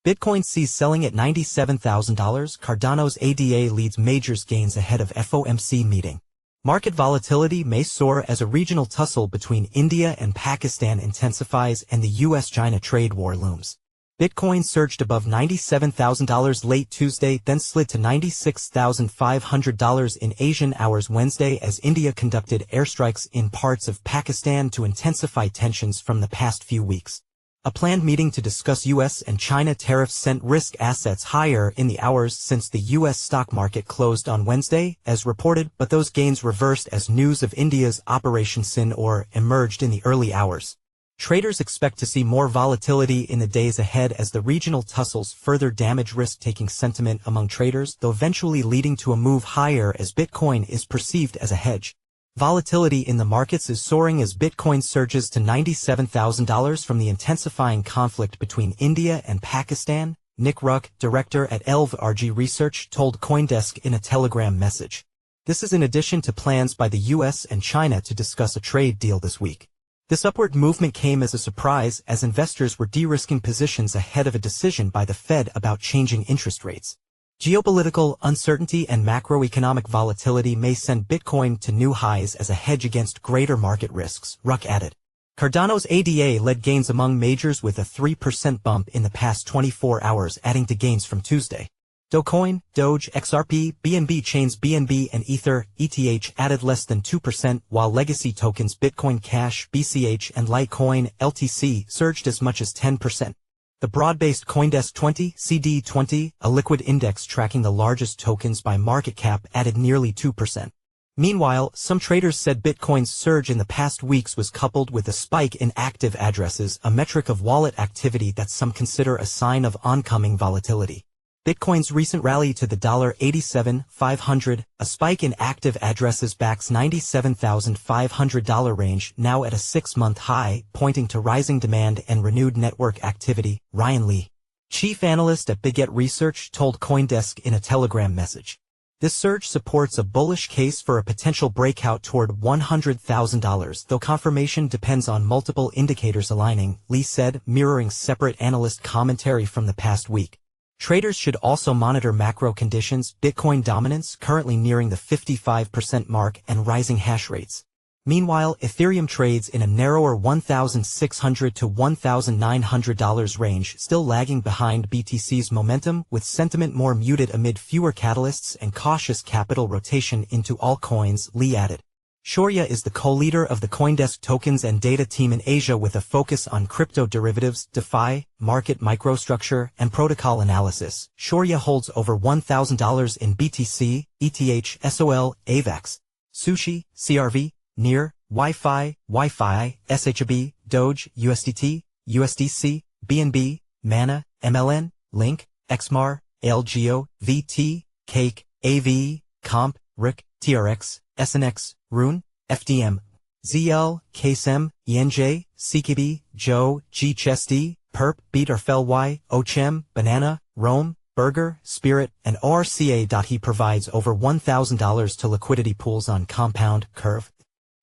Bitcoin sees selling at $97,000. Cardano's ADA leads majors gains ahead of FOMC meeting. Market volatility may soar as a regional tussle between India and Pakistan intensifies and the U.S. China trade war looms. Bitcoin surged above $97,000 late Tuesday, then slid to $96,500 in Asian hours Wednesday as India conducted airstrikes in parts of Pakistan to intensify tensions from the past few weeks. A planned meeting to discuss U.S. and China tariffs sent risk assets higher in the hours since the U.S. stock market closed on Wednesday, as reported, but those gains reversed as news of India's Operation Sindoor emerged in the early hours. Traders expect to see more volatility in the days ahead as the regional tussles further damage risk-taking sentiment among traders, though eventually leading to a move higher as Bitcoin is perceived as a hedge. Volatility in the markets is soaring as Bitcoin surges to $97,000 from the intensifying conflict between India and Pakistan, Nick Ruck, director at LVRG Research, told CoinDesk in a Telegram message. This is in addition to plans by the U.S. and China to discuss a trade deal this week. This upward movement came as a surprise as investors were de-risking positions ahead of a decision by the Fed about changing interest rates. Geopolitical uncertainty and macroeconomic volatility may send Bitcoin to new highs as a hedge against greater market risks, Ruck added. Cardano's ADA led gains among majors with a 3% bump in the past 24 hours, adding to gains from Tuesday. Dogecoin, Doge, XRP, BNB chains BNB and Ether, ETH added less than 2%, while legacy tokens Bitcoin Cash, BCH and Litecoin, LTC surged as much as 10%. The broad-based CoinDesk 20, CD20, a liquid index tracking the largest tokens by market cap, added nearly 2%. Meanwhile, some traders said Bitcoin's surge in the past weeks was coupled with a spike in active addresses, a metric of wallet activity that some consider a sign of oncoming volatility. Bitcoin's recent rally to the $87,500, a spike in active addresses backs $97,500 range, now at a 6-month high, pointing to rising demand and renewed network activity, Ryan Lee, chief analyst at Biget Research, told CoinDesk in a Telegram message. This surge supports a bullish case for a potential breakout toward $100,000, though confirmation depends on multiple indicators aligning, Lee said, mirroring separate analyst commentary from the past week. Traders should also monitor macro conditions, Bitcoin dominance currently nearing the 55% mark, and rising hash rates. Meanwhile, Ethereum trades in a narrower $1,600 to $1,900 range, still lagging behind BTC's momentum, with sentiment more muted amid fewer catalysts and cautious capital rotation into altcoins, Lee added. Shaurya is the co-leader of the CoinDesk tokens and data team in Asia with a focus on crypto derivatives, DeFi, market microstructure, and protocol analysis. Shaurya holds over $1,000 in BTC, ETH, SOL, AVAX, Sushi, CRV, NEAR, Wi-Fi, SHB, Doge, USDT, USDC, BNB, Mana, MLN, Link, XMAR, ALGO, VT, Cake, AVE, Comp, Ruck, TRX, SNX, Rune, FDM, ZL, KSM, ENJ, CKB, Joe, GCHSD, Perp, Beat or Fel Y, Ochem, Banana, Rome, Burger, Spirit, and ORCA. He provides over $1,000 to liquidity pools on Compound, Curve,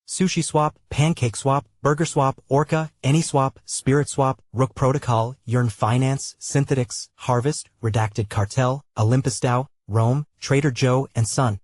SushiSwap, PancakeSwap, BurgerSwap, Orca, AnySwap, SpiritSwap, Ruck Protocol, Yearn Finance, Synthetics, Harvest, Redacted Cartel, OlympusDAO, Rome, Trader Joe, and Sun.